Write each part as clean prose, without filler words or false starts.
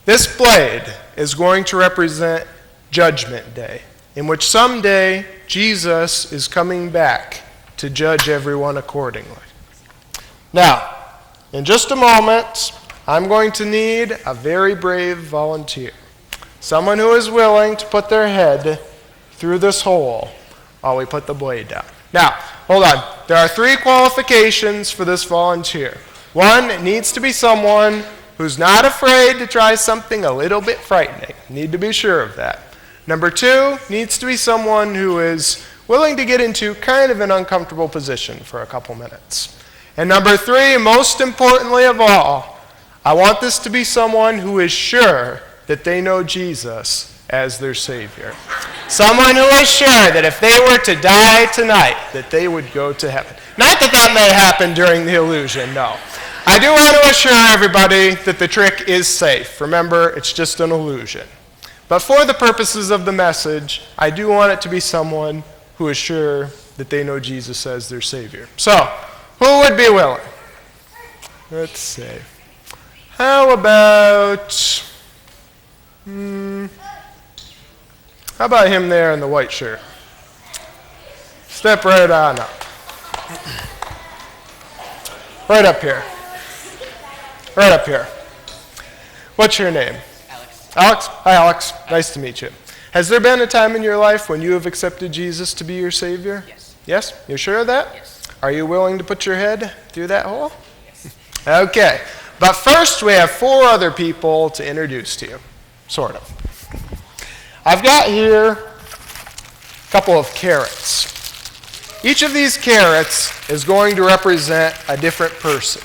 This blade is going to represent Judgment Day, in which someday Jesus is coming back to judge everyone accordingly. Now, in just a moment, I'm going to need a very brave volunteer. Someone who is willing to put their head through this hole while we put the blade down. Now, hold on. There are 3 qualifications for this volunteer. 1, it needs to be someone who's not afraid to try something a little bit frightening. Need to be sure of that. Number 2, needs to be someone who is willing to get into kind of an uncomfortable position for a couple minutes. And number 3, most importantly of all, I want this to be someone who is sure that they know Jesus as their Savior. Someone who is sure that if they were to die tonight, that they would go to heaven. Not that that may happen during the illusion, no. I do want to assure everybody that the trick is safe. Remember, it's just an illusion. But for the purposes of the message, I do want it to be someone who is sure that they know Jesus as their Savior. So, who would be willing? Let's see. How about him there in the white shirt? Step right on up. Right up here. Right up here. What's your name? Alex. Alex? Hi, Alex. Nice to meet you. Has there been a time in your life when you have accepted Jesus to be your Savior? Yes. Yes? You're sure of that? Yes. Are you willing to put your head through that hole? Yes. Okay. But first, we have 4 other people to introduce to you. Sort of. I've got here a couple of carrots. Each of these carrots is going to represent a different person.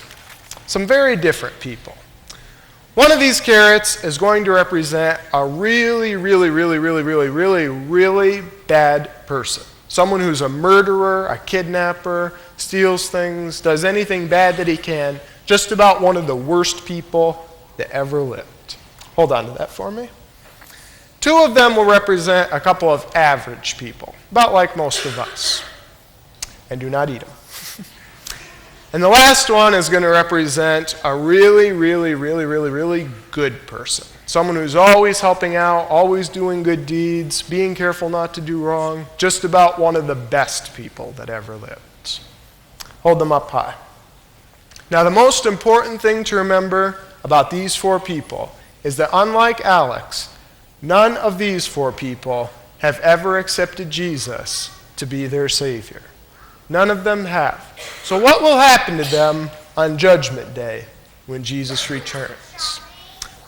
Some very different people. One of these carrots is going to represent a really bad person. Someone who's a murderer, a kidnapper, steals things, does anything bad that he can. Just about one of the worst people that ever lived. Hold on to that for me. 2 of them will represent a couple of average people, about like most of us. And do not eat them. And the last one is going to represent a really good person. Someone who's always helping out, always doing good deeds, being careful not to do wrong. Just about one of the best people that ever lived. Hold them up high. Now, the most important thing to remember about these 4 people is that unlike Alex, none of these 4 people have ever accepted Jesus to be their Savior. None of them have. So what will happen to them on Judgment Day when Jesus returns?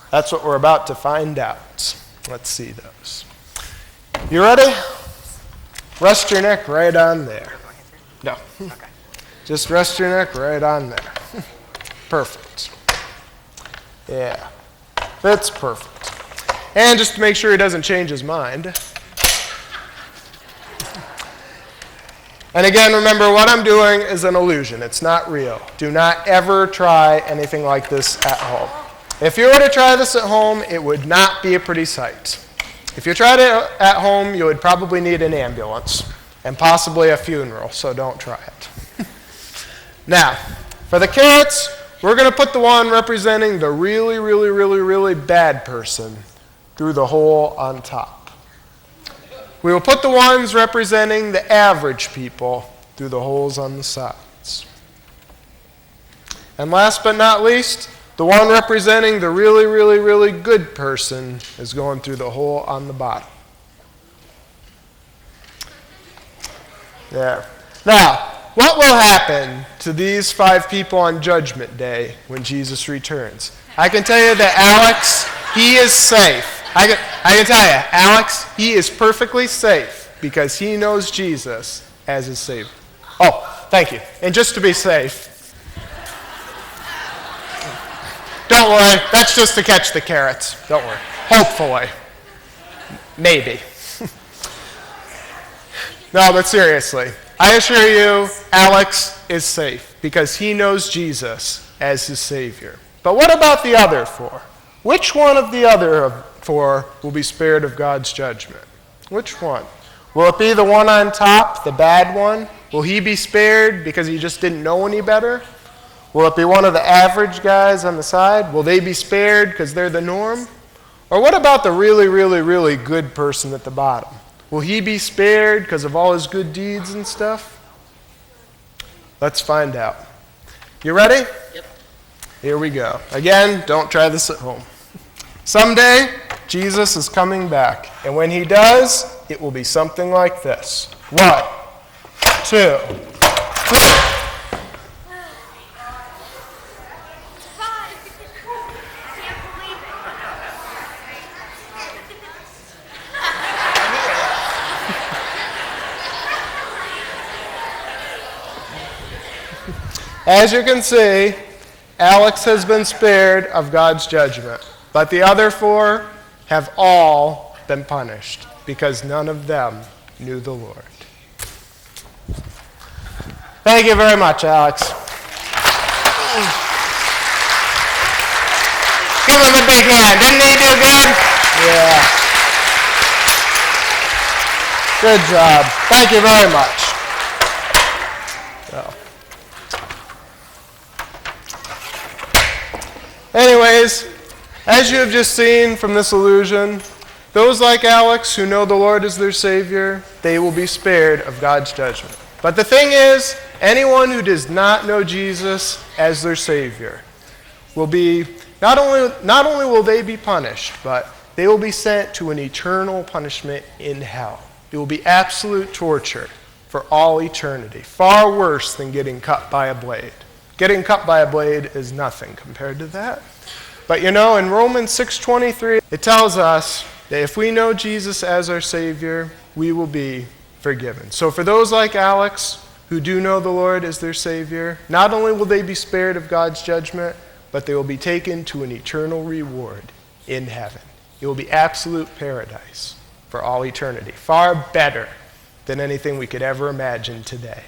That's what we're about to find out. Let's see those. You ready? Rest your neck right on there. No. Okay. Just rest your neck right on there. Perfect. Yeah. That's perfect. And just to make sure he doesn't change his mind. And again, remember, what I'm doing is an illusion. It's not real. Do not ever try anything like this at home. If you were to try this at home, it would not be a pretty sight. If you tried it at home, you would probably need an ambulance and possibly a funeral, so don't try it. Now, for the carrots, we're going to put the one representing the really bad person through the hole on top. We will put the ones representing the average people through the holes on the sides. And last but not least, the one representing the really good person is going through the hole on the bottom. There. Now, what will happen to these 5 people on Judgment Day when Jesus returns? I can tell you that Alex, he is safe. I can tell you, Alex, he is perfectly safe because he knows Jesus as his Savior. Oh, thank you. And just to be safe, don't worry, that's just to catch the carrots. Don't worry. Hopefully. Maybe. No, but seriously, I assure you, Alex is safe because he knows Jesus as his Savior. But what about the other 4? Which one of the other 4 will be spared of God's judgment? Which one? Will it be the one on top, the bad one? Will he be spared because he just didn't know any better? Will it be one of the average guys on the side? Will they be spared because they're the norm? Or what about the really, really, really good person at the bottom? Will he be spared because of all his good deeds and stuff? Let's find out. You ready? Yep. Here we go. Again, don't try this at home. Someday, Jesus is coming back. And when he does, it will be something like this. 1, 2, 3. As you can see, Alex has been spared of God's judgment, but the other 4 have all been punished because none of them knew the Lord. Thank you very much, Alex. Give him a big hand. Didn't he do good? Yeah. Good job. Thank you very much. So. Anyways, as you have just seen from this illusion, those like Alex who know the Lord as their Savior, they will be spared of God's judgment. But the thing is, anyone who does not know Jesus as their Savior will be, not only will they be punished, but they will be sent to an eternal punishment in hell. It will be absolute torture for all eternity, far worse than getting cut by a blade. Getting cut by a blade is nothing compared to that. But you know, in Romans 6:23, it tells us that if we know Jesus as our Savior, we will be forgiven. So for those like Alex who do know the Lord as their Savior, not only will they be spared of God's judgment, but they will be taken to an eternal reward in heaven. It will be absolute paradise for all eternity, far better than anything we could ever imagine today.